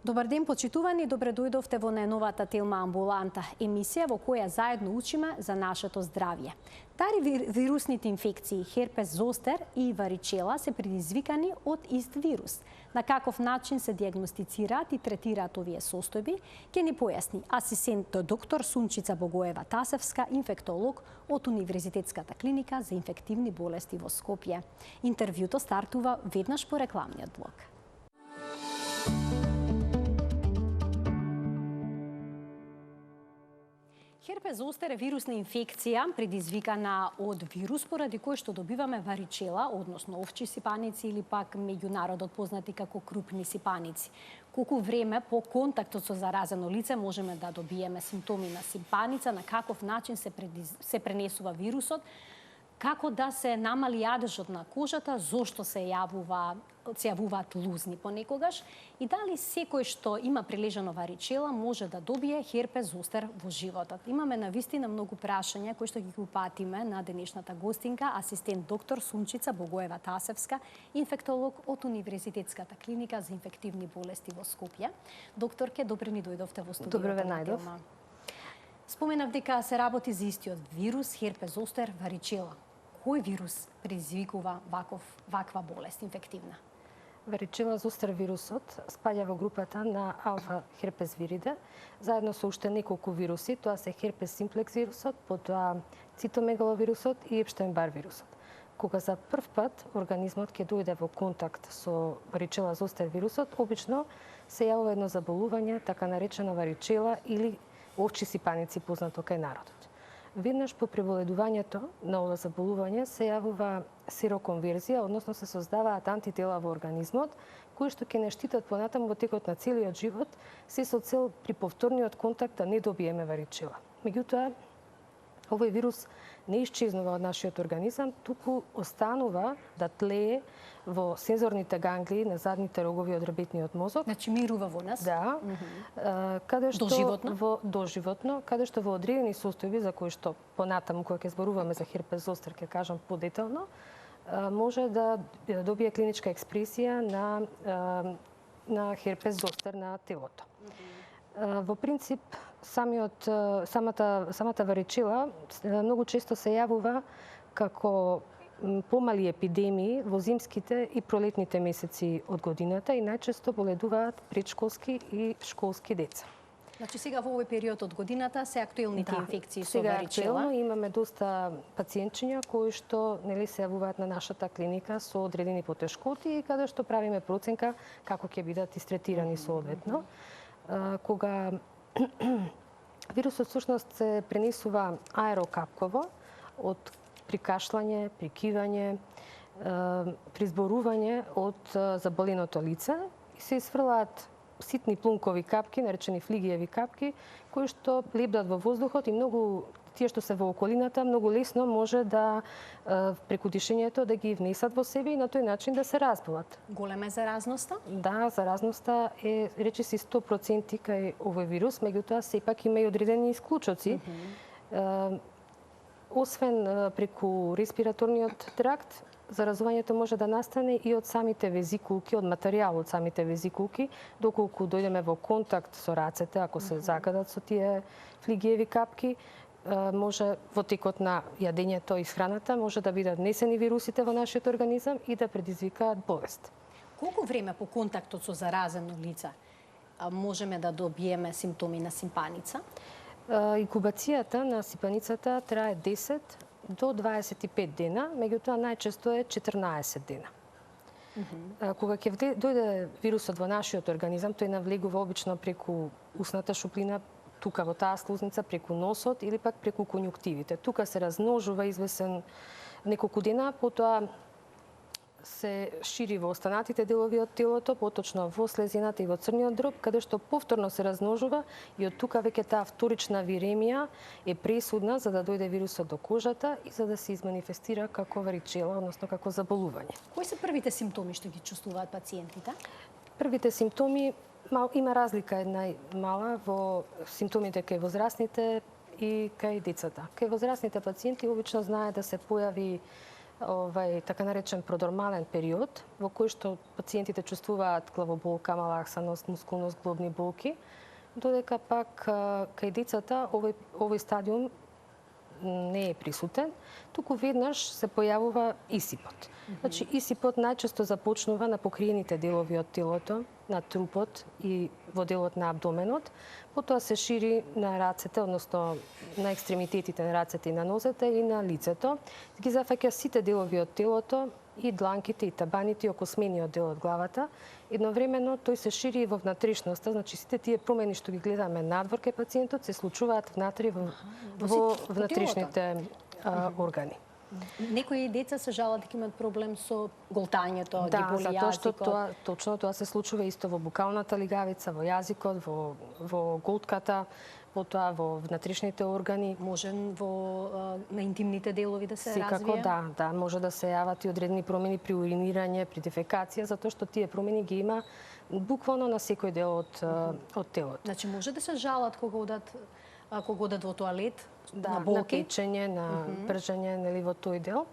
Добар ден, почитувани, добре дојдовте во најновата Телма амбуланта, емисија во која заедно учиме за нашето здравје. Тари вирусните инфекции, херпес зостер и варичела се предизвикани од ист вирус. На каков начин се диагностицираат и третираат овие состојби, ќе ни појасни асистент доктор Сунчица Богоева-Тасевска, инфектолог од Универзитетската клиника за инфективни болести во Скопје. Интервјуто стартува веднаш по рекламниот блок. Херпес зостер е вирусна инфекција предизвикана од вирус поради кој што добиваме варичела, односно овчи сипаници или пак меѓу народот познати како крупни сипаници. Колку време по контактот со заразено лице можеме да добиеме симптоми на сипаница, на каков начин се пренесува вирусот, како да се намали јадежот на кожата, зошто се јавуваат лузни понекогаш и дали секој што има прилежано варичела може да добие херпес зостер во животот. Имаме навистина многу прашања кои што ги упатиме на денешната гостинка, асистент доктор Сунчица Богоева-Тасевска, инфектолог од Универзитетската клиника за инфективни болести во Скопје. Докторке, добре ни дојдовте во студиото. Добро ве најдов. Споменав дека се работи за истиот вирус, херпес зостер, варичела. Кој вирус предизвикува ваква болест инфективна? Варичела зостер вирусот спаѓа во групата на алфа херпес вириде, заедно со уште неколку вируси, тоа се херпес симплекс вирусот, потоа цитомегаловирусот и Епштеин-Бар вирусот. Кога за прв пат организмот ќе дојде во контакт со варичела зостер вирусот, обично се јавува едно заболување, така наречена варичела или овчи сипаници, познато кај народот. Веднаш по преболедувањето на ова заболување се јавува сероконверзија, односно се создаваат антитела во организмот, кои што ќе не штитат понатаму во текот на целиот живот, се со цел при повторниот контакт да не добиеме варичела. Меѓутоа, овој вирус не исчезнува од нашиот организам, туку останува да тлее во сензорните ганглии на задните рогови од ребетниот мозок. Значи мирува во нас? Да. Каде што доживотно? Доживотно, каде што во одредени состојби за кои што понатаму кога ќе зборуваме за херпес зостер ќе кажам подетално, може да добие клиничка експресија на херпес зостер на телото. Во принцип, самата варичела многу често се јавува како помали епидемии во зимските и пролетните месеци од годината и најчесто боледуваат предшколски и школски деца. Значи сега во овој период од годината се актуелните инфекции со варичела. варичела. Имаме доста пациентчиња кои што се јавуваат на нашата клиника со одредени потешкоти и каде што правиме проценка како ќе бидат истретирани соодветно. Кога вирусот всушност се пренесува аерокапково при кашлање, при кивање, при зборување од заболеното лице и се исфрлаат ситни плункови капки, наречени флигиеви капки, кои што лебдат во воздухот и многу тие што се во околината многу лесно може да преку дишењето да ги внесат во себе и на тој начин да се разболат. Голема е заразноста? Да, заразноста е речиси 100% кај овој вирус, меѓутоа сепак има и одредени исклучоци. Освен преку респираторниот тракт, заразувањето може да настане и од самите везикулки, од материјал од самите везикулки, доколку дојдеме во контакт со рацете, ако се закадат со тие флигиеви капки, може во текот на јадењето и храната може да бидат внесени вирусите во нашиот организам и да предизвикаат болест. Колку време по контактот со заразено лице можеме да добиеме симптоми на сипаница? Инкубацијата на сипаницата трае 10 до 25 дена, меѓутоа најчесто е 14 дена. Кога ќе дојде вирусот во нашиот организам, тој навлегува обично преку усната шуплина, тука во таа слузница, преку носот или пак преку конјуктивите. Тука се размножува извесен неколку дена, потоа се шири во останатите делови од телото, поточно во слезината и во црниот дроб, каде што повторно се размножува и од тука веќе таа вторична виремија е пресудна за да дојде вирусот до кожата и за да се изманифестира како варичела, односно како заболување. Кои се првите симптоми што ги чувствуваат пациентите? Првите симптоми има разлика една мала во симптомите кај возрастните и кај децата. Кај возрастните пациенти обично знае да се појави така наречен продормален период, во кој што пациентите чувствуваат главоболка, малаксаност, мускулност, глобни болки, додека пак кај децата овој стадиум не е присутен, туку веднаш се појавува исипот. Значи, исипот најчесто започнува на покриените делови од телото, на трупот и во делот на абдоменот, потоа се шири на рацете, односно на екстремитетите на рацете и на нозете и на лицето. Ги зафаќа сите делови од телото, и дланките, и табаните, и окосмениот дел од главата. Едновремено тој се шири и во внатрешноста, значи сите тие промени што ги гледаме надвор кај пациентот се случуваат внатре во внатрешните органи. Некои деца се жалат дека имаат проблем со голтањето, ги боли затоа што јазикот. точно тоа се случува исто во букалната лигавица, во јазикот, во голтката, потоа во внатрешните органи. Може на интимните делови да се развие? Секако да, може да се јават и одредени промени при уринирање, при дефекација, затоа што тие промени ги има буквално на секој дел од телото. Значи може да се жалат кога одат во тоалет, на На болки? печење, на пржење, нели во тој дел.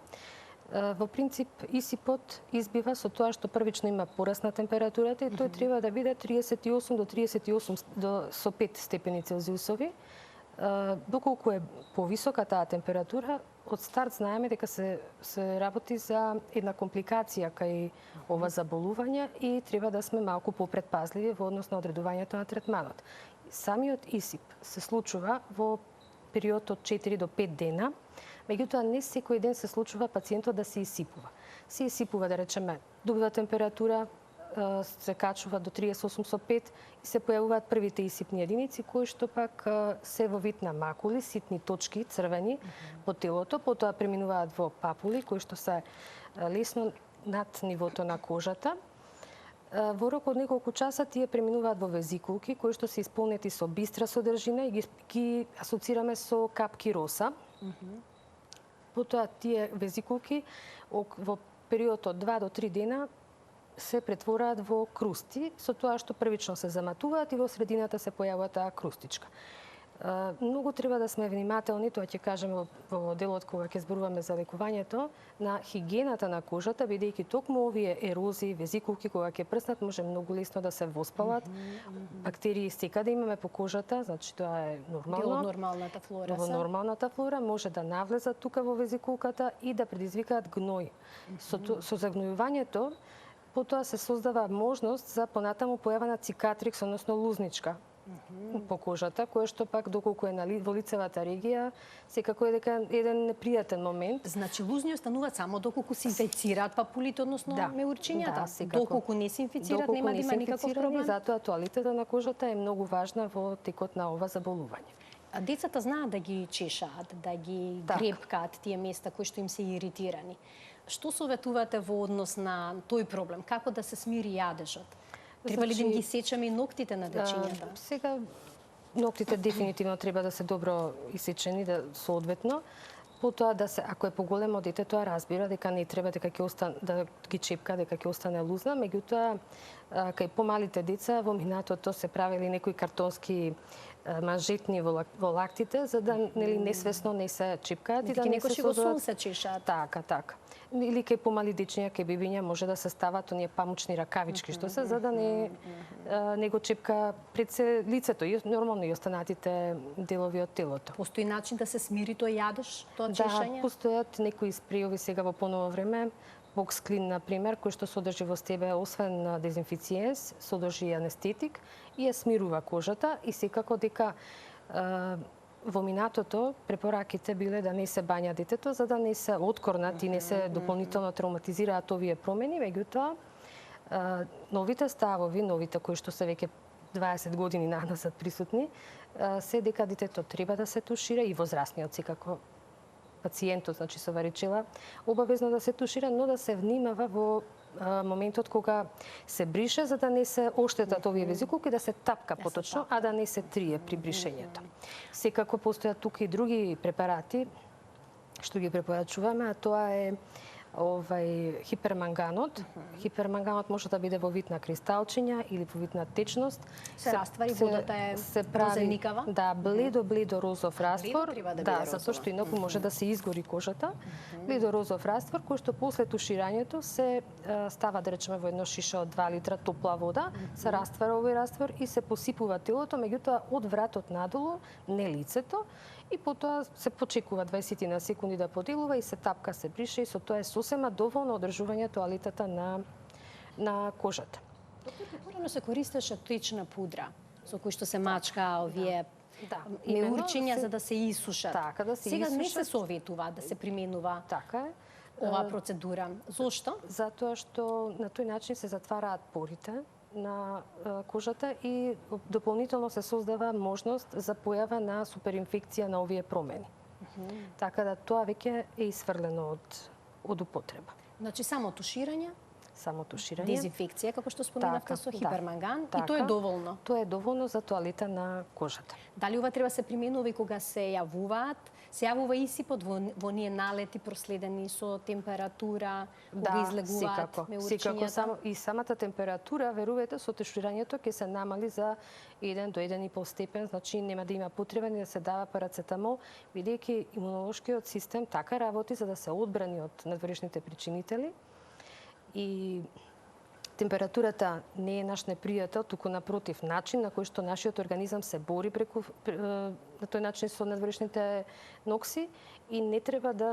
Во принцип, исипот избива со тоа што првично има пораст на температурата и тој треба да биде 38 до 38 со 5 степени Целзиусови. Доколку е повисока таа температура, од старт знаеме дека се работи за една компликација кај ова заболување и треба да сме малку попредпазливи во однос на одредувањето на третманот. Самиот исип се случува во период од 4 до 5 дена, меѓутоа не секој ден се случува пациентот да се исипува. Се исипува, да речеме, добива температура, се качува до 38,5 и се појавуваат првите исипни единици кои што пак се во вид на макули, ситни точки црвени по телото, потоа преминуваат во папули кои што се лесно над нивото на кожата. Во рок од неколку часа тие преминуваат во везикулки кои што се исполнети со бистра содржина и ги асоцираме со капки роса. Потоа тие везикулки во период од 2 до 3 дена се претвораат во крусти, со тоа што првично се заматуваат и во средината се појавува таа крустичка. Многу треба да сме внимателни, тоа ќе кажеме во делот кога ќе зборуваме за лекувањето, на хигиената на кожата, бидејќи токму овие ерозии, везикулки кога ќе прснат, може многу лесно да се воспалат. Бактерии секаде имаме по кожата, значи тоа е нормално. Дел од нормалната флора. Во нормалната флора може да навлезат тука во везикулката и да предизвикаат гној. Со загнојувањето потоа се создава можност за понатаму појава на цикатрикс, односно лузничка по кожата, кое што пак доколку е во лицевата регија, секако е дека еден непријатен момент. Значи лузни остануваат само доколку се инфицираат папулите, односно меурчињата. Доколку не се инфицираат, нема да има никаков проблем. Затоа тоалетата на кожата е многу важна во текот на ова заболување. А децата знаат да ги чешаат, да ги гребкаат тие места кои што им се иритирани. Што советувате во однос на тој проблем? Како да се смири јадежот? Треба ли да ги сечеме и ноктите на дечињата? Сега, ноктите дефинитивно треба да се добро исечени, соодветно. Потоа ако е поголемо дете, тоа разбира дека не треба дека ќе остане да ги чепка, дека ќе остане лузна, меѓутоа кај помалите деца во минатото се правели некои картонски манжетни во лактите за да несвесно не се чепкаат и да не се создадат. Се чешаат. Така. Или кај помали дечиња, кај бебиња може да се стават оние памучни ракавички што се за да не го чепка пред се лицето и нормално и останатите делови од телото. Постои начин да се смири тој јадеж, тоа чешање? Да, постојат некои спрејови сега во поново време. Боксклин, например, кој што содржи во себе, освен дезинфициенс, содржи и анестетик и ја смирува кожата и секако дека во минатото препораките биле да не се бања детето за да не се откорнат и не се дополнително травматизираат овие промени, меѓутоа новите ставови, новите кои што се веќе 20 години наназад присутни, се дека детето треба да се тушира и возрастниот секако пациентот, значи со варичела, обавезно да се тушира, но да се внимава во моментот кога се брише за да не се оштетат овие везикулки, да се тапка поточно, а да не се трие при бришењето. Секако постојат тука и други препарати што ги препорачуваме, а тоа е хиперманганот. Хиперманганот може да биде во вид на кристалчиња или во вид на течност. Се раствари, водата е розеникава? Да, бледо розов раствор. Треба да Да, биде затоа што инаку може да се изгори кожата. Бледо розов раствор кој што после туширањето се става, да речеме, во едно шише од 2 литра топла вода, се раствара овој раствор и се посипува телото, меѓутоа од вратот надолу, не лицето, и потоа се почекува 20 на секунди да поделува и се тапка, се брише и со тоа е сосема доволно одржување тоалетата на кожата. Порано се користеше течна пудра, со кој што се мачка овие именно, меурчиња за да се исушат. Така, да се Сега не исушат. се советува да се применува Така е. оваа процедура. Зошто? Затоа што на тој начин се затвараат порите на кожата и дополнително се создава можност за појава на суперинфекција на овие промени. Така да тоа веќе е исфрлено од употреба. Значи само туширање, Само туширање. дезинфекција, како што споменавте, со хиперманган, и Така. тоа е доволно. Тоа е доволно за тоалета на кожата. Дали ова треба се применува и кога се јавуваат? Се јавува исипот во оние налети проследени со температура, кога излегуваат секако меурчињата? само и самата температура, верувајте, со туширањето ќе се намали за 1 до 1,5 степен, значи нема да има потреба ни да се дава парацетамол, бидејќи имунолошкиот систем така работи за да се одбрани од надворешните причинители. И температурата не е наш непријател, туку напротив, начин на кој што нашиот организам се бори на тој начин со надворешните нокси и не треба да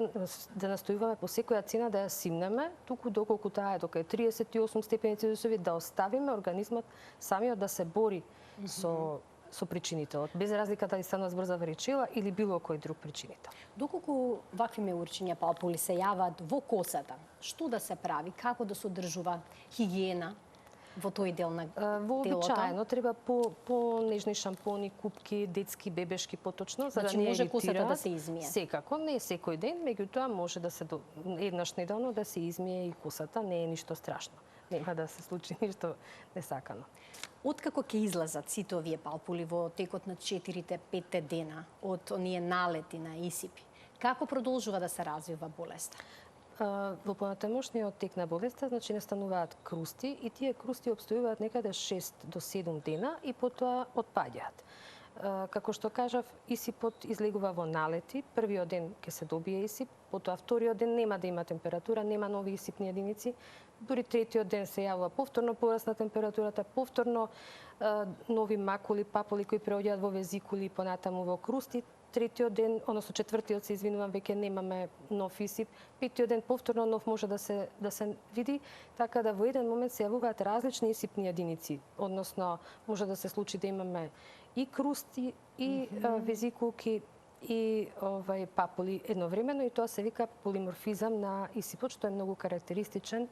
настојуваме по секоја цена да ја симнеме, туку доколку таа е дека е 38 степени Целзиусови, да оставиме организмот самиот да се бори со причинителот, без разлика дали станува збор за варичела или било кој друг причинител. Доколку вакви меурчиња палпули се јават во косата, што да се прави, како да се одржува хигиена во тој дел на телото? Вообичаено треба по нежни шампони, купки, детски, бебешки поточно, за Значи, да не може еритира. косата да се измие? Секако, не секој ден, меѓутоа може да се еднаш неделно да се измие и косата, не е ништо страшно. Нема да се случи ништо несакано. Откако ќе излезат сите овие палпули во текот на 4-5 дена од оние налети на исипи, како продолжува да се развива болеста? Во понатамошниот тек на болеста, значи настануваат крусти и тие крусти обстојуваат некаде 6 до 7 дена и потоа отпаѓаат. Како што кажав, исипот излегува во налети. Првиот ден ќе се добие исип, потоа вториот ден нема да има температура, нема нови исипни единици. Дури третиот ден се јавува повторно порасна температурата, повторно нови макули, папули кои преоѓаат во везикули и понатаму во крусти. Третиот ден, односно четвртиот се извинувам, веќе немаме нов исип. Петиот ден повторно нов може да се види, така да во еден момент се јавуваат различни исипни единици, односно може да се случи да имаме и крусти и везикулки и папули едновремено и тоа се вика полиморфизам на исипот, што е многу карактеристичен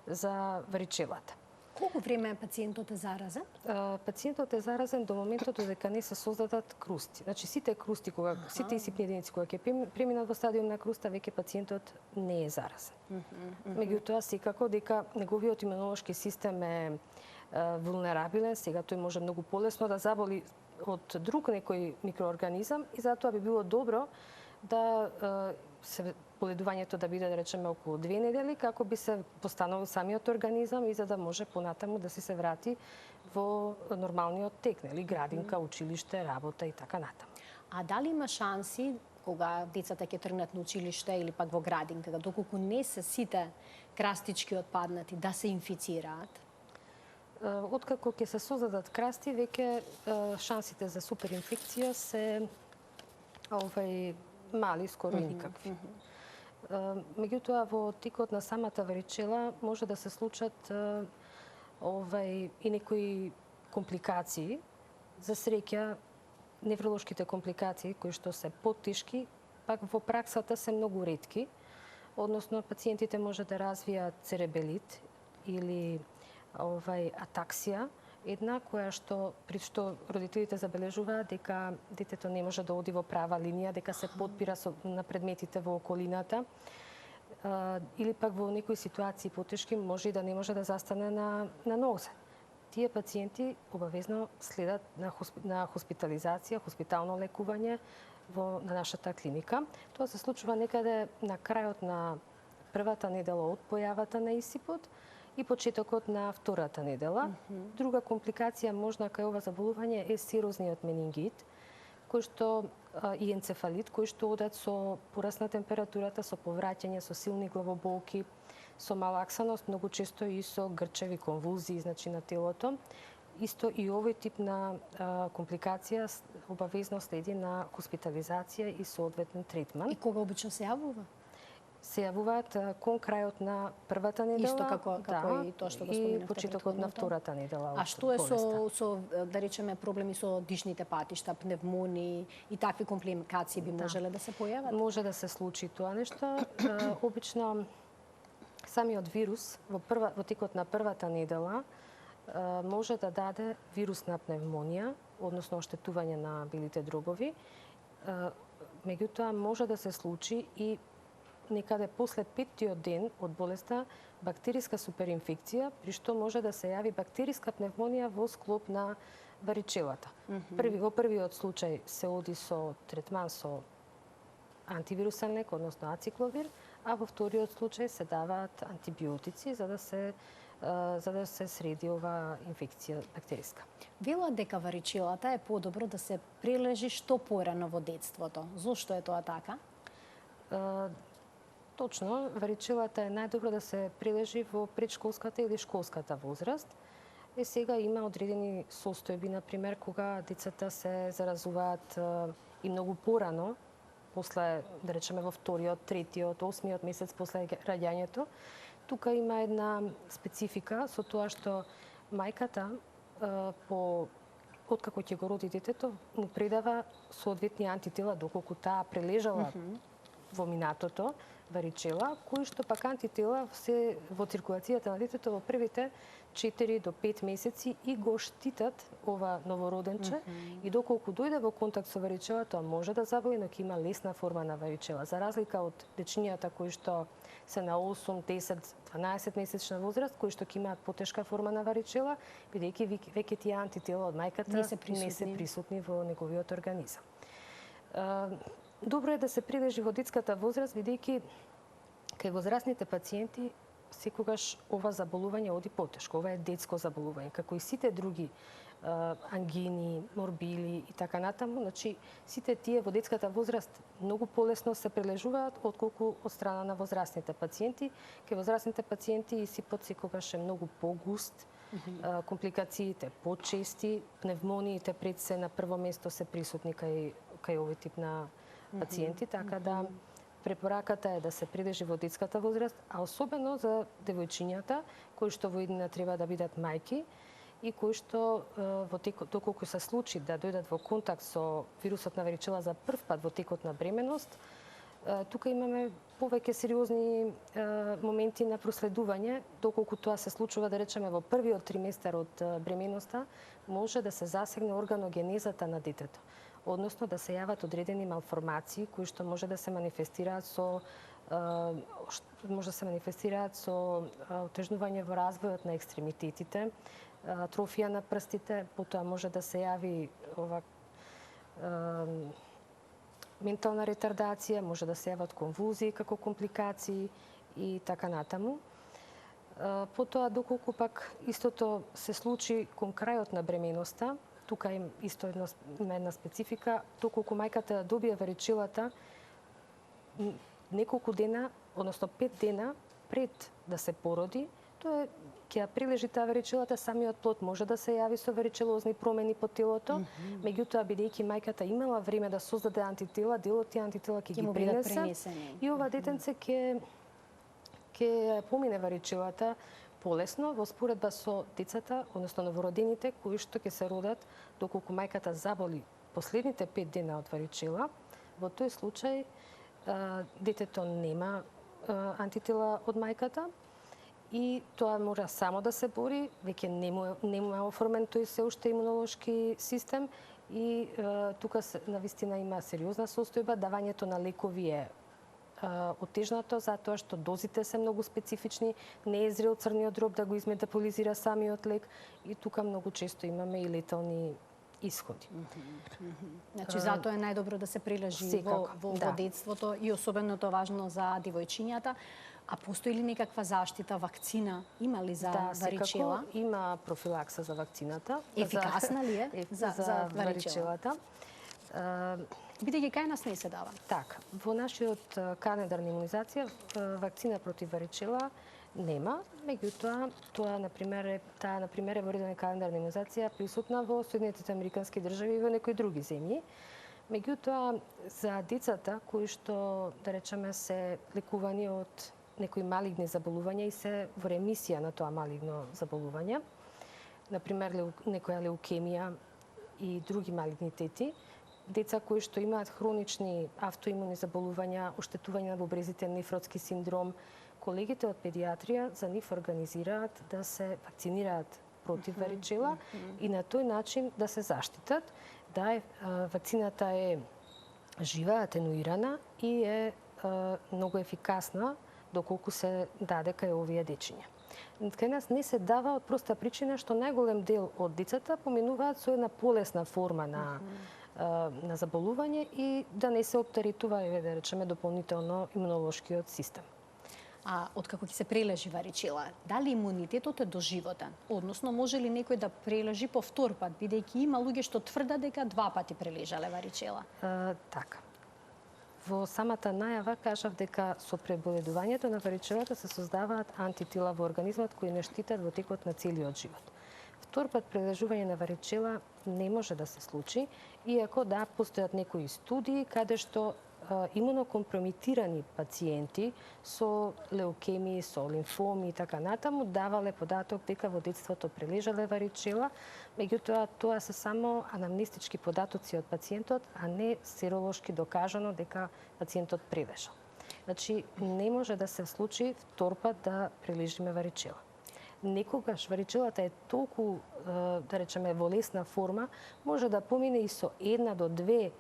за варичелата. Колку време пациентот е заразен? Пациентот е заразен до моментот додека не се создадат крусти. Значи сите крусти сите исипни единици кога ќе преминат во стадиум на круста, веќе пациентот не е заразен. Меѓутоа секако дека неговиот имунолошки систем е вулнерабилен, сега тој може многу полесно да заболи од друг некој микроорганизам и затоа би било добро да се боледувањето да биде, да речеме, околу 2 недели, како би се постановил самиот организам и за да може понатаму да се врати во нормалниот тек, нели, градинка, училиште, работа и така натаму. А дали има шанси кога децата ќе тргнат на училиште или пак во градинка, доколку не се сите крастички отпаднати, да се инфицираат? Откако ќе се создадат красти, веќе шансите за суперинфекција се мали, скоро и никакви. Меѓутоа, во текот на самата варичела може да се случат и некои компликации. За среќа, невролошките компликации, кои што се поттешки, пак во праксата се многу ретки. Односно, пациентите може да развијат церебелит или атаксија, една при што родителите забележуваат дека детето не може да оди во права линија, дека се подпира на предметите во околината, или пак во некои ситуации потешки може и да не може да застане на нозе. Тие пациенти обавезно следат на хоспитализација, хоспитално лекување на нашата клиника. Тоа се случува некаде на крајот на првата недела од појавата на исипот и почетокот на втората недела. Друга компликација можна кај ова заболување е серозниот менингит, кој што и енцефалит, кој што одат со порасна температурата, со повраќање, со силни главоболки, со малаксаност, многу често и со грчеви конвулзии, значи на телото. Исто и овој тип на компликација обавезно следи на хоспитализација и соодветен третман. И кога обично се јавува? Се јавуваат кон крајот на првата недела, Исто како и тоа што го споменавте, и почетокот на втората недела. А што е со да речеме проблеми со дишните патишта, пневмонии и такви компликации би можеле да се појават? Може да се случи тоа нешто. Обично самиот вирус во текот на првата недела може да даде вирусна пневмонија, односно оштетување на белите дробови. Меѓутоа може да се случи и некаде после 5-тиот ден од болеста бактериска суперинфекција, при што може да се јави бактериска пневмонија во склоп на варичелата. Во првиот случај се оди со третман со антивирусен лек, односно ацикловир, а во вториот случај се даваат антибиотици за да се среди ова инфекција бактериска. Велат дека варичелата е подобро да се прележи што порано во детството. Зошто е тоа така? Точно, варичелата е најдобро да се прележи во предшколската или школската возраст. Сега има одредени состојби, например, кога децата се заразуваат и многу порано, после, да речеме, во вториот, третиот, 8-миот месец после раѓањето. Тука има една специфика со тоа што мајката откако ќе го роди детето, му предава соодветни антитела доколку таа прележала во минатото варичела, кои што пак антитела се во циркулацијата на детето во првите 4 до 5 месеци и го штитат ова новороденче и доколку дојде во контакт со варичела, тоа може да заболи, но ќе има лесна форма на варичела. За разлика од дечињата кои што се на 8, 10, 12 месечна возраст, кои што ќе имаат потешка форма на варичела, бидејќи веќе тие антитела од мајката не се присутни во неговиот организам. Добро е да се прилежи во детската возраст, бидејќи кај возрастните пациенти секогаш ова заболување оди потешко. Ова е детско заболување, како и сите други ангини, морбили и така натаму. Значи, сите тие во детската возраст многу полесно се прележуваат отколку од страна на возрастните пациенти. Кај возрастните пациенти исипот секогаш е многу погуст, компликациите почести, пневмониите пред се на прво место се присутни кај овој тип на пациенти, така да препораката е да се прилежи во детската возраст, а особено за девојчињата кои што во иднина треба да бидат мајки и кои што доколку се случи да дојдат во контакт со вирусот на варичела за прв пат во текот на бременост, тука имаме повеќе сериозни моменти на проследување, доколку тоа се случува, да речеме, во првиот триместар од бременоста, може да се засегне органогенезата на детето, односно да се јават одредени малформации кои што може да се манифестираат со отежнување во развојот на екстремитетите, атрофија на прстите, потоа може да се јави ментална ретардација, може да се јават конвулзии како компликации и така натаму. Потоа, доколку пак истото се случи кон крајот на бременоста, тука исто има една специфика, доколку мајката добија варичелата неколку дена, односно 5 дена пред да се породи, тоа ќе прилежи таа варичелата, самиот плод може да се јави со варичелозни промени по телото, меѓутоа бидејќи мајката имала време да создаде антитела, дел од тие антитела ќе ги пренесе и ова детенце ќе помине варичелата полесно во споредба со децата, односно новородените кои што ќе се родат доколку мајката заболи последните 5 дена од варичела. Во тој случај детето нема антитела од мајката и тоа мора само да се бори, веќе нема оформен тој се уште имунолошки систем и тука навистина има сериозна состојба. Давањето на лекови е отежнато затоа што дозите се многу специфични, не е зрел црниот дроб да го изметаболизира самиот лек и тука многу често имаме и летални исходи. Значи, затоа е најдобро да се прилежи во детството и особено тоа важно за девојчињата. А постои ли некаква заштита, вакцина, има ли за варичела? Да, има профилакса за вакцината. Ефикасна ли е за варичелата? Бидејќи кај нас не се дава. Така, во нашиот календар на имунизација вакцина против варичела нема, меѓутоа таа на пример е во редовен календар на имунизација присутна во Соединетите Американски држави и во некои други земји. Меѓутоа за децата кои што да речеме се лекувани од некои малигни заболувања и се во ремисија на тоа малигно заболување, на пример некоја леукемија и други малигнитети, деца кои што имаат хронични автоимуни заболувања, оштетување на бубрезите, нефротски синдром, колегите од педиатрија за нив организираат да се вакцинираат против варичела и на тој начин да се заштитат. Да, вакцината е жива, атенуирана и е многу ефикасна доколку се даде кај овие дечиња. Кај нас не се дава од проста причина што најголем дел од децата поминуваат со една полесна форма на заболување и да не се оптеретува, да речеме, дополнително имунолошкиот систем. А откако ќе се прележи варичела, дали имунитетот е доживотен? Односно, може ли некој да прележи по втор пат, бидејќи има луѓе што тврдат дека 2 пати прележале варичела? Така. Во самата најава кажав дека со преболедувањето на варичелата се создаваат антитела во организмот кои не штитат во текот на целиот живот. Втор пат прележување на варичела не може да се случи, иако да постојат некои студии каде што имунокомпромитирани пациенти со леукемии, со лимфоми и така натаму давале податок дека во детството прележале варичела, меѓутоа тоа се само анамнестички податоци од пациентот, а не серолошки докажано дека пациентот прележал. Значи, не може да се случи втор пат да прележиме варичела. Некогаш варичелата е толку, да речеме, во лесна форма, може да помине и со 1 до 2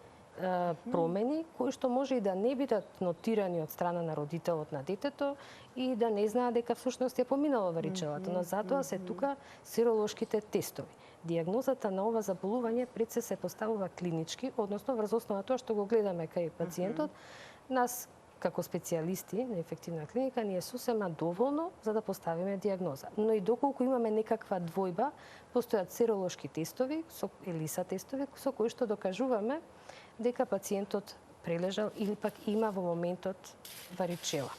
промени, кои што може и да не бидат нотирани од страна на родителот на детето и да не знае дека всушност ја поминала варичелата, но затоа се тука серолошките тестови. Дијагнозата на ова заболување пред се поставува клинички, односно врз основа на тоа што го гледаме кај пациентот, нас како специјалисти на инфективна клиника ни е сосема доволно за да поставиме дијагноза. Но и доколку имаме некаква двојба, постојат серолошки тестови, ELISA тестови, со кои што докажуваме дека пациентот прележал или пак има во моментот варичела.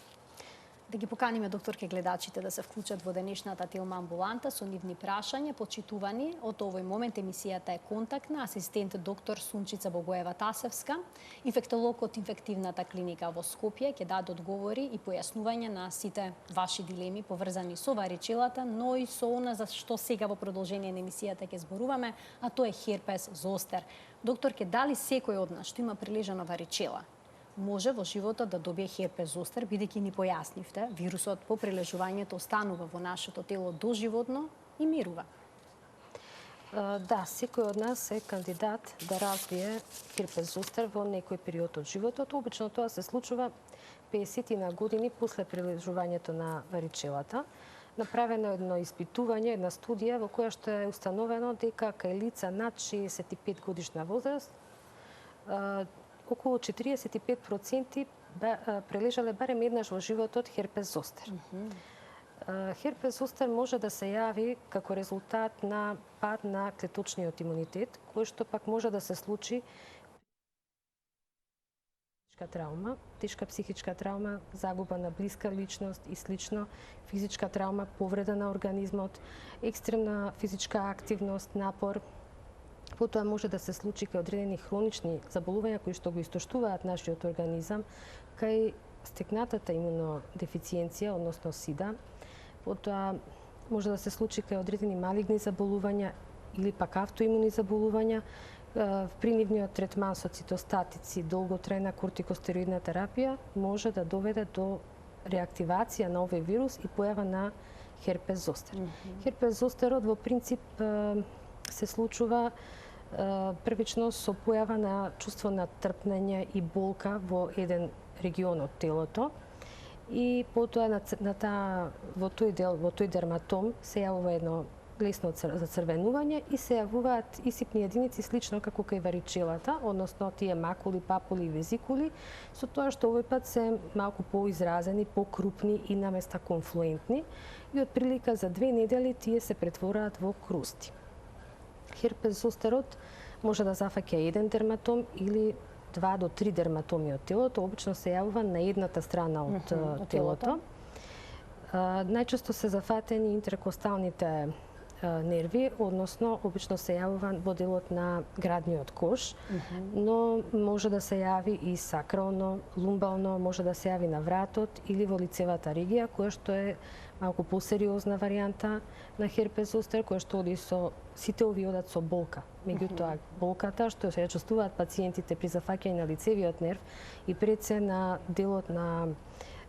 Да ги поканиме докторке гледачите да се вклучат во денешната Телма амбуланта со нивни прашања, почитувани. Од овој момент емисијата е контактна. Асистент доктор Сунчица Богоева-Тасевска, инфектолог од инфективната клиника во Скопје, ќе даде одговори и појаснување на сите ваши дилеми поврзани со варичелата, но и со она за што сега во продолжение на емисијата ќе зборуваме, а тоа е херпес зостер. Докторке, дали секој од нас што има прележана варичела може во животот да добие херпес зостер, бидејќи ни појаснивте, вирусот по прележувањето останува во нашето тело доживотно и мирува? Да, секој од нас е кандидат да развие херпес зостер во некој период од животот. Обично тоа се случува 50 на години после прележувањето на варичелата. Направено едно испитување, една студија во која што е установено дека кај лица над 65 годишна возраст околу 45% прележале барем еднаш во животот херпес зостер. Херпес зостер може да се јави како резултат на пад на клеточниот имунитет, кој што пак може да се случи травма, тешка психичка травма, загуба на блиска личност и слично, физичка травма, повреда на организмот, екстремна физичка активност, напор. Потоа може да се случи кај одредени хронични заболувања кои што го истоштуваат нашиот организам, кај стекнатата имунодефициенција, односно СИДА. Потоа може да се случи кај одредени малигни заболувања или пак автоимуни заболувања. При нивниот третман со цитостатици, долготрајна кортикостероидна терапија може да доведе до реактивација на овој вирус и појава на херпес зостер. Херпес зостерот во принцип се случува првично со појава на чувство на трпнење и болка во еден регион од телото и потоа во тој дерматом се јавува едно лесно за црвенување и се јавуваат исипни единици слично како кај варичелата, односно тие макули, папули и везикули, со тоа што овој пат се малку поизразени, покрупни и наместа конфлуентни и отприлика за 2 недели тие се претвораат во крусти. Херпес зостерот може да зафаќа еден дерматом или 2 до 3 дерматоми од телото, обично се јавува на едната страна од телото. Најчесто се зафатени интеркосталните нерви, односно обично се јавува во делот на градниот кош, но може да се јави и сакрално, лумбално, може да се јави на вратот или во лицевата регија, која што е малку посериозна варијанта на херпес зостер, која што оди со сите овие одат со болка. Меѓутоа, болката што се чувствуваат пациентите при зафаќање на лицевиот нерв и пред се на делот на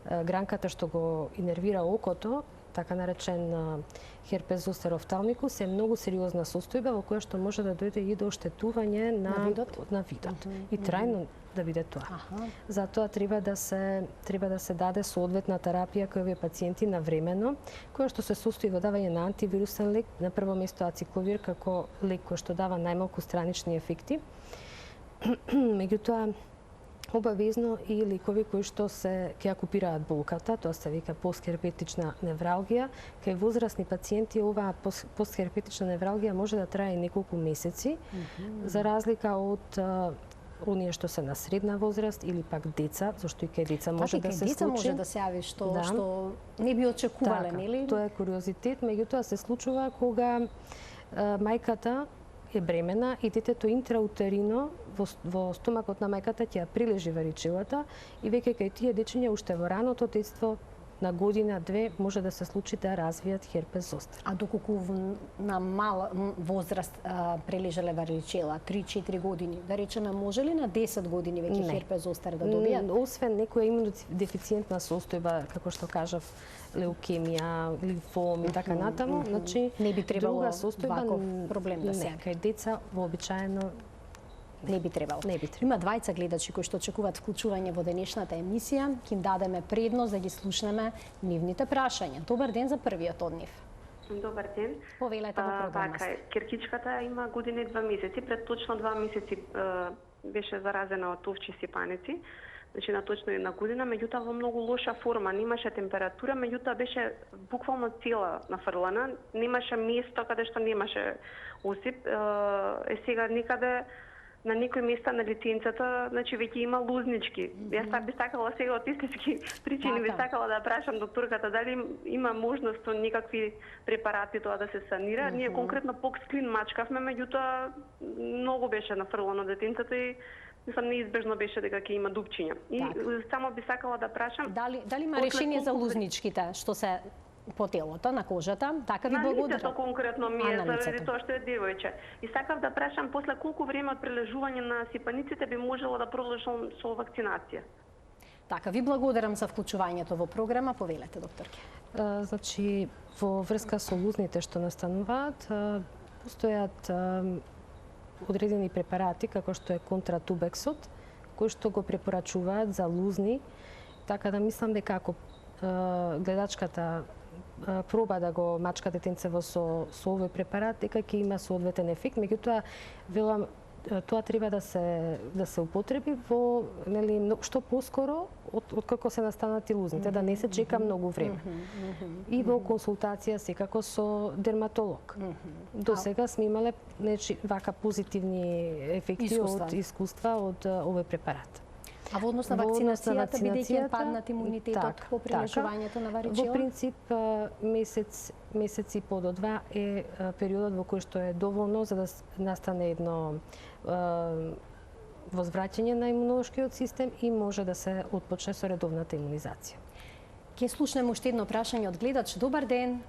гранката што го инервира окото, така наречен херпес зостер офталмикус, е многу сериозна состојба во која што може да дојде и до оштетување на видот. И трајно да биде тоа. Затоа треба да се даде соодветна терапија кај овие пациенти навремено, која што се состои во давање на антивирусен лек, на прво место ацикловир како лек кој што дава најмалку странични ефекти. Меѓутоа, обавезно и лекови кои што ќе ја купираат болката, тоа се вика постхерпетична невралгија. Кај возрастни пациенти оваа постхерпетична невралгија може да трае неколку месеци, за разлика од оние што се на средна возраст или пак деца, зашто и кај деца може да се случи. Деца може да се јави што не би очекувале, нели? Тоа е куриозитет, меѓутоа се случува кога мајката е бремена и детето интраутерино во стомакот на мајката ќе ја прилежи варичелата и веќе кај тие дечиња уште во раното детство на година-две може да се случи да развијат херпес зостер. А доколку на мала возраст прележале варичела, 3-4 години, да речеме, може ли на 10 години веќе херпес зостер да добијат? Освен некоја имунодефициентна состојба, како што кажав, леукемија, лимфом и така натаму, значи не би требало ваков проблем да се. Кај деца вообичаено не би требало. Има двајца гледачи кои што очекуваат вклучување во денешната емисија. Ќе им дадеме предност да ги слушнеме нивните прашања. Добар ден за првиот од нив. Добар ден. Повелете во програмата. Така, киркичката има година и 2 месеци. Пред точно 2 месеци беше заразена од овчи сипаници. Значи на точно една година, меѓутоа во многу лоша форма, немаше температура, меѓутоа беше буквално цела нафрлана, немаше место каде што немаше осип. Сега некаде на некои места на лиценцата, значи веќе има лузнички. Јас би сакала сега од истински причини би сакала да прашам докторката дали има можност со некакви препарати тоа да се санира. Ние конкретно поксклин мачкавме, меѓутоа многу беше нафрлано детенцето и мислам неизбежно беше дека ќе има дупчиња. И само би сакала да прашам дали има решение за лузничките што се по телото, на кожата, така ви благодарам. На лицето конкретно ми е заради тоа што е девојче. И сакав да прашам после колку време од прележување на сипаниците би можело да продолжам со вакцинација. Така, ви благодарам за вклучувањето во програма. Повелете, докторке. Значи, во врска со лузните што настануваат, постојат одредени препарати, како што е контратубексот, кои што го препорачуваат за лузни, така да мислам дека ако гледачката проба да го мачка детенцево со овој препарат, дека ќе има соодветен ефект, меѓутоа велам тоа треба да се употреби во што поскоро од како се настанати лузните, да не се чека многу време. И во консултација секако со дерматолог. До сега сме имале вака позитивни ефекти од искуства од овој препарат. А во однос на вакцинацијата, бидејќи паднат имунитетот по прележувањето на варичела? Во принцип, месец и по до 2 е периодот во кој што е доволно за да настане едно возвраќање на имунолошкиот систем и може да се отпочне со редовната имунизација. Ќе слушнеме уште едно прашање од гледач. Добар ден.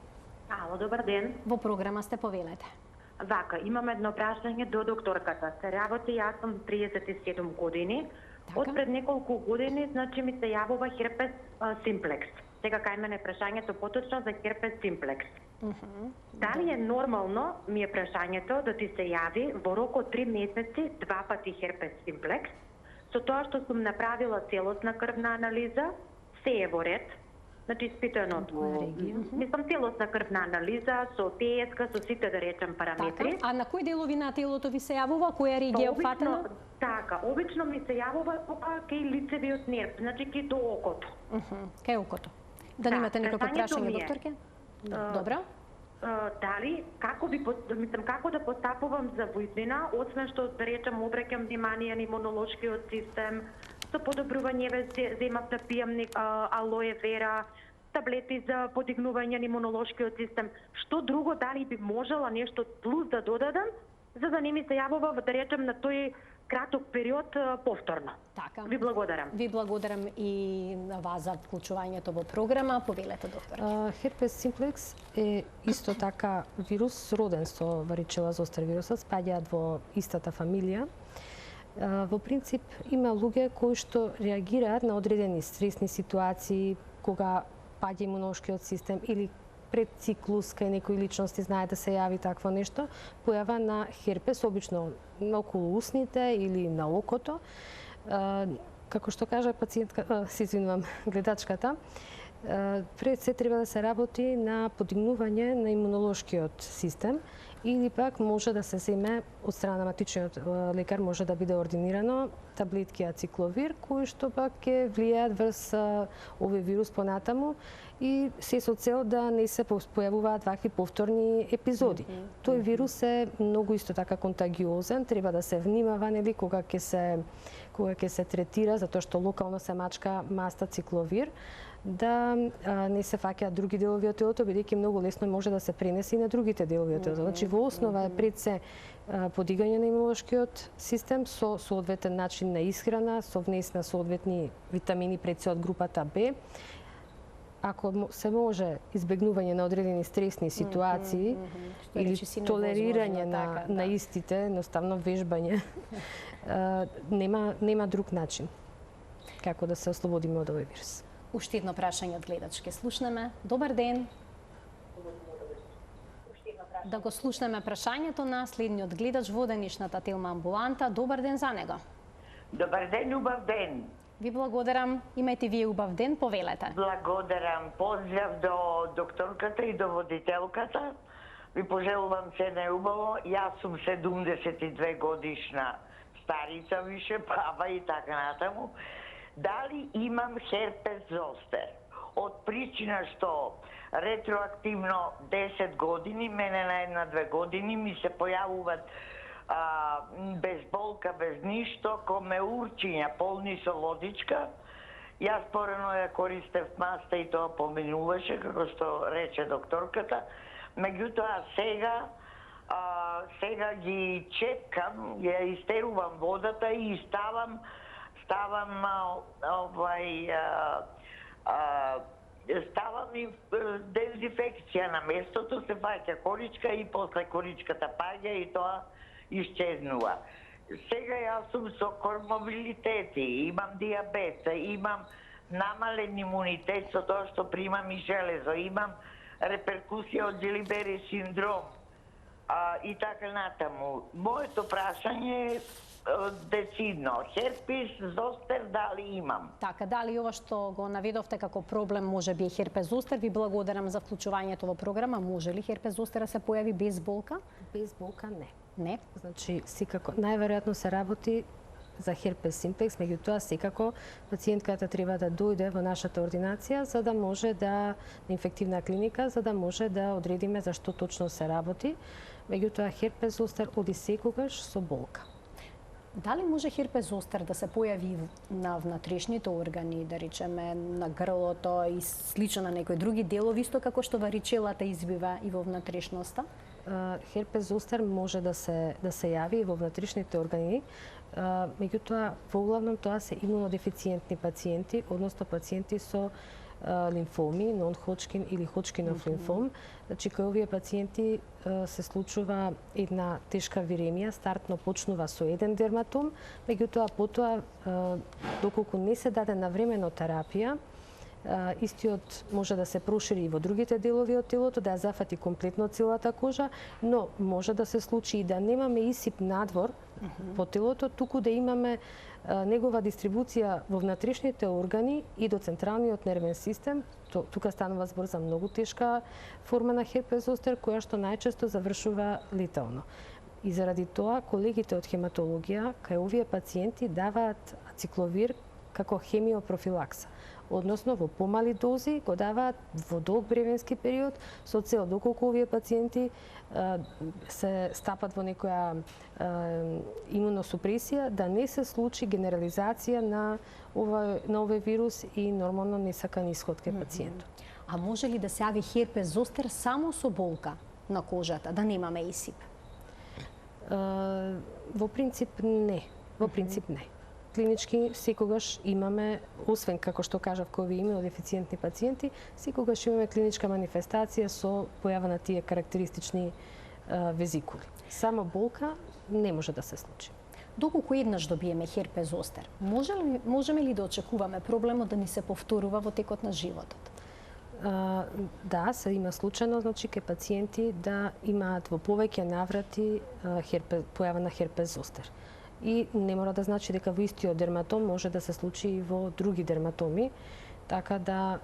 Ало, добар ден. Во програма сте, повелете. Вака, имам едно прашање до докторката. Се работи, јас сум 37 години. Од пред неколку години, значи ми се јавува херпес симплекс. Сега кај мене прашањето поточно за херпес симплекс. Дали е нормално, ми е прашањето, да ти се јави во рок од 3 месеци 2 пати херпес симплекс, со тоа што сум направила целосна крвна анализа, се е во ред, Значи испитувано од регија? мислам целосна крвна анализа со ТСК, со сите да речем параметри. Така, а на кои делови на телото ви се јавува? Која регија е опфатена? Така, обично ми се јавува кај лицевиот нерв, значи кај до окото. Кај окото. Да немате некој прашање, докторке? Добро. Дали како како да постапувам за војднина, освен што да речем обраќам внимание на имунолошкиот систем, со подобрување земав да пијам алоe вера, таблети за подигнување на имунолошкиот систем. Што друго дали би можела нешто плюс да додадам, за да не ми се јавува да речем на тој краток период повторно. Така. Ви благодарам. Ви благодарам и на вас за вклучувањето во програма. Повелете, доктор. Херпес симплекс е исто така вирус роден со варичела зостер вирусот, спаѓаат во истата фамилија. Во принцип има луѓе кои што реагираат на одредени стресни ситуации, кога паѓа имунолошкиот систем или пред циклус кај некои личности знае да се јави такво нешто, појава на херпес, обично околу усните или на окото. Како што кажа пациентка, се извинувам, гледачката, пред се треба да се работи на подигнување на имунолошкиот систем или пак може да се земе од страна на матичниот лекар, може да биде ординирано таблетки ацикловир, кои што пак ќе влијаат врз овој вирус понатаму и се со цел да не се појавуваат вакви повторни епизоди. Тој вирус е многу исто така контагиозен, треба да се внимава нели кога ќе се третира, затоа што локално се мачка маста цикловир, да не се фаќаат други делови од телото, бидејќи многу лесно може да се пренесе и на другите делови од телото. Значи во основа е пред се подигање на имунолошкиот систем со соодветен начин на исхрана, со внес на соодветни витамини пред се од групата Б. Ако се може избегнување на одредени стресни ситуации или толерирање на истите, едноставно вежбање, нема друг начин како да се ослободиме од овој вирус. Уште едно прашање од гледачке слушнеме. Добар ден. Да го слушнеме прашањето на следниот гледач во денешната Телма амбуланта. Добар ден за него. Добар ден, убав ден. Ви благодарам. Имајте вие убав ден, повелете. Благодарам. Поздрав до докторката и до водителката. Ви пожелувам се најубаво. Јас сум 72 годишна старица, више баба и така натаму. Дали имам херпес зостер? Од причина што ретроактивно 10 години, мене на 1-2 години ми се појавуваат без болка, без ништо, коме урчиња полни со водичка. Јас порано ја користев маста и тоа поминуваше, како што рече докторката. Меѓутоа сега ги чекам, ја истерувам водата и ставам дезинфекција на местото, се фаќа коричка и после коричката паѓа и тоа исчезнува. Сега јас сум со коморбидитети, имам диабет, имам намален имунитет со тоа што примам и железо, имам реперкусија од Делибери синдром и така натаму. Моето прашање е децидно. Херпес зостер дали имам? Така, дали ова што го наведовте како проблем може би е херпес зостер? Ви благодарам за вклучувањето во програма. Може ли херпес зостер да се појави без болка? Без болка не. Не. Значи, секако, најверојатно се работи за херпес симплекс, меѓутоа секако пациентката треба да дојде во нашата ординација за да може на инфективна клиника, за да може да одредиме за што точно се работи. Меѓутоа херпес зостер оди секогаш со болка. Дали може херпес зостер да се појави на внатрешните органи, да речеме на грлото и слично на некои други делови, исто како што варичелата избива и во внатрешноста? Херпес зостер може да се јави и во внатрешните органи, меѓутоа во главном тоа се имунодефициентни пациенти, односно пациенти со лимфоми, нон-Ходжкин или Ходжкинов лимфом. Значи, кај овие пациенти се случува една тешка виремија, стартно почнува со еден дерматом, меѓутоа потоа, доколку не се даде навремено терапија, Истиот може да се прошири и во другите делови од телото, да ја зафати комплетно целата кожа, но може да се случи и да немаме исип надвор по телото, туку да имаме негова дистрибуција во внатрешните органи и до централниот нервен систем. Тука станува збор за многу тешка форма на херпес зостер, која што најчесто завршува летално. И заради тоа, колегите од хематологија кај овие пациенти даваат ацикловир како хемиопрофилакса. Односно, во помали дози го даваат во долг временски период со цел доколку овие пациенти се стапат во некоја имуносупресија, да не се случи генерализација на овој вирус и нормално несакан ишод кај пациентот. А може ли да се јави херпес зостер само со болка на кожата, да немаме исип? Во принцип не. Во принцип не. Клинички секогаш имаме, освен како што кажав кој ви имунодефициентни пациенти, секогаш имаме клиничка манифестација со појава на тие карактеристични везикули. Само болка не може да се случи. Доколку еднаш добиеме херпес зостер, можеме ли да очекуваме проблемот да ни се повторува во текот на животот? Да, се има случајно, значи ке пациенти да имаат во повеќе наврати појава на херпес зостер. И не мора да значи дека во истиот дерматом може да се случи и во други дерматоми, така да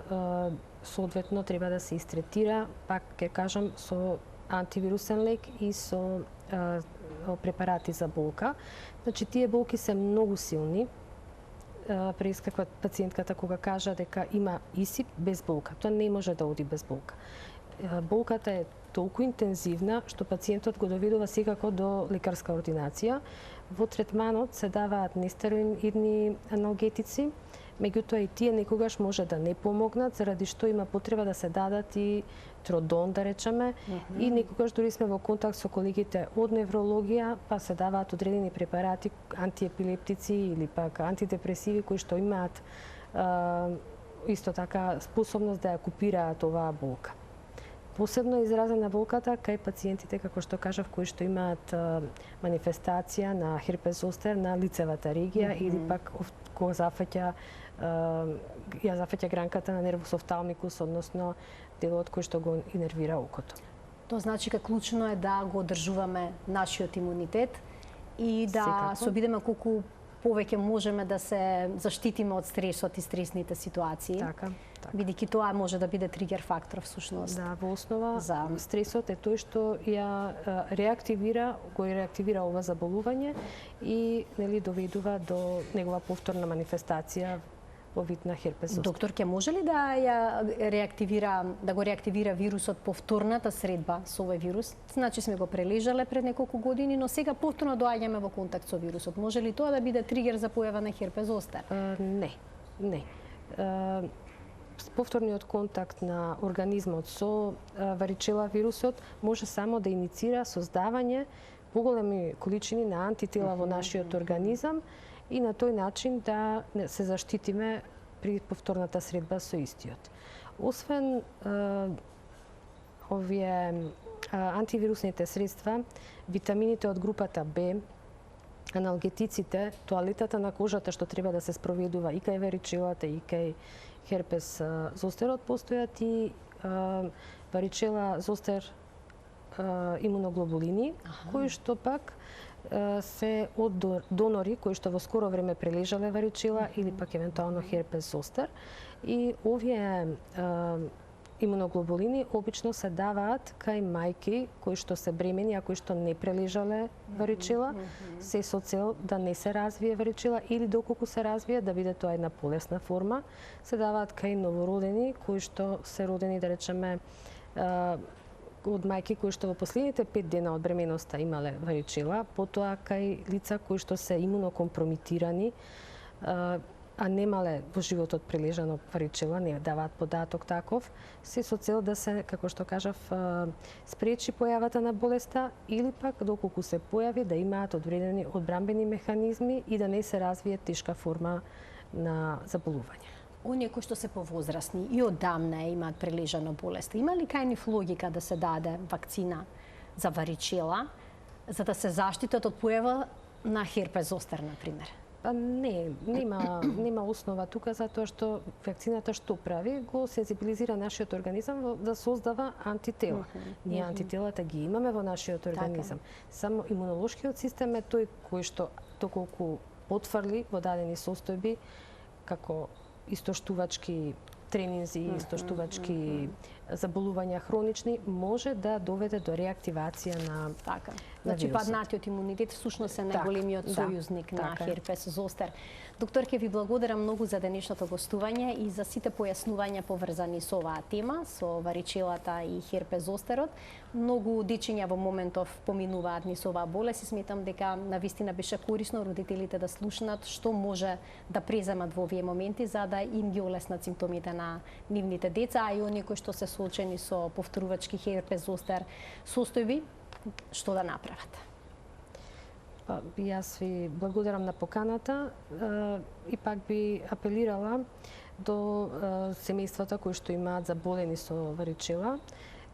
соодветно треба да се истретира, пак ќе кажам, со антивирусен лек и со препарати за болка. Значи тие болки се многу силни. Преискаква пациентката кога кажа дека има исип без болка. Тоа не може да оди без болка. Болката е толку интензивна што пациентот го доведува секако до лекарска ординација. Во третманот се даваат нестероидни аналгетици, меѓутоа и тие некогаш може да не помогнат, заради што има потреба да се дадат и тродон, да речеме, и некогаш дури сме во контакт со колегите од неврологија, па се даваат одредени препарати, антиепилептици или пак антидепресиви кои што имаат исто така способност да ја купираат оваа болка. Посебно изразена болката кај пациентите, како што кажав, кои што имаат манифестација на херпес зостер на лицевата регија или пак кога зафаќа гранката на нервус офталмикус, односно делот кој што го инервира окото. Тоа значи дека клучно е да го одржуваме нашиот имунитет и да се обидеме колку повеќе можеме да се заштитиме од стресот и стресните ситуации. Така. Бидејќи тоа може да биде тригер фактор всушност. Да, во основа стресот е тој што ја го реактивира ова заболување и доведува до негова повторна манифестација во вид на херпес зостер. Доктор, ќе може ли да го реактивира вирусот повторната средба со овој вирус? Значи сме го прележале пред неколку години, но сега повторно доаѓаме во контакт со вирусот. Може ли тоа да биде тригер за појава на херпес зостер? Не. Повторниот контакт на организмот со варичела вирусот може само да иницира создавање поголеми количини на антитела во нашиот организам и на тој начин да се заштитиме при повторната средба со истиот. Освен овие антивирусните средства, витамините од групата Б, аналгетиците, тоалетата на кожата што треба да се спроведува и кај варичелата и кај херпес зостерот, постојат и варичела зостер имуноглобулини, кои што пак се од донори кои што во скоро време прележале варичела или пак евентуално херпес зостер. И овие имуноглобулини обично се даваат кај мајки кои што се бремени, а кои што не прележале варичела, се со цел да не се развие варичела или доколку се развие да биде тоа една полесна форма. Се даваат кај новородени кои што се родени, да речеме, од мајки кои што во последните 5 дена од бременоста имале варичела, потоа кај лица кои што се имунокомпромитирани, а немале во животот прележано варичела, не даваат податок таков, се со цел да се, како што кажав, спречи појавата на болеста или пак доколку се појави да имаат одредени одбранбени механизми и да не се развие тешка форма на заболување. Оние кои што се повозрасни и одамна имаат прележано болест, има ли кај нив логика да се даде вакцина за варичела за да се заштитат од појава на херпес зостер, например? Па нема основа тука, затоа што вакцината што прави, го сензибилизира нашиот организам да создава антитела. Ние антителата ги имаме во нашиот организам. Само имунолошкиот систем е тој кој што доколку потврли во дадени состојби, како истоштувачки тренинзи, истоштувачки заболувања хронични, може да доведе до реактивација на Така. на Значи вирусот. паднатиот имунитет всушност е Така, најголемиот да, сојузник на така е. херпес зостер. Доктор, ќе ви благодарам многу за денешното гостување и за сите појаснувања поврзани со оваа тема, со варичелата и херпес зостерот. Многу дечиња во моментов поминуваат низ оваа болест и сметам дека навистина беше корисно родителите да слушнат што може да преземат во овие моменти за да им ги олеснат симптомите на нивните деца, а и оние кои што се соочени со повторувачки херпес зостер состојби, што да направат. Па, јас ви благодарам на поканата и пак би апелирала до семејствата кои што имаат заболени со варичела,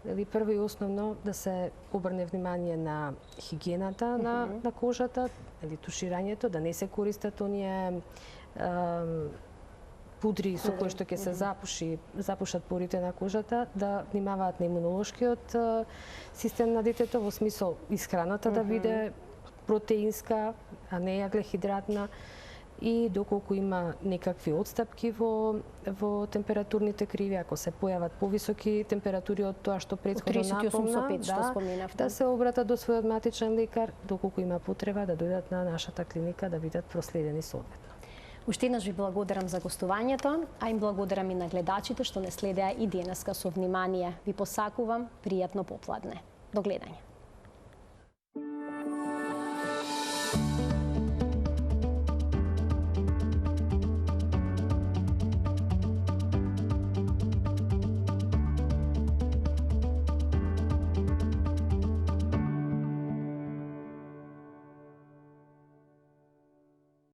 прво и основно да се обрне внимание на хигиената на кожата, туширањето, да не се користат оние пудри со кои што ќе се запушат порите на кожата, да внимаваат на имунолошкиот систем на детето, во смисол исхраната да биде протеинска, а не јаглехидратна, и доколку има некакви отстапки во температурните криви, ако се појават повисоки температури од тоа што претходно 38,5 што напомна, споменавте. да се обратат до својот матичен лекар, доколку има потреба да дојдат на нашата клиника да бидат проследени соодветно. Уште еднаш ви благодарам за гостувањето, а им благодарам и на гледачите што не следеа и денеска со внимание. Ви посакувам пријатно попладне. До гледање.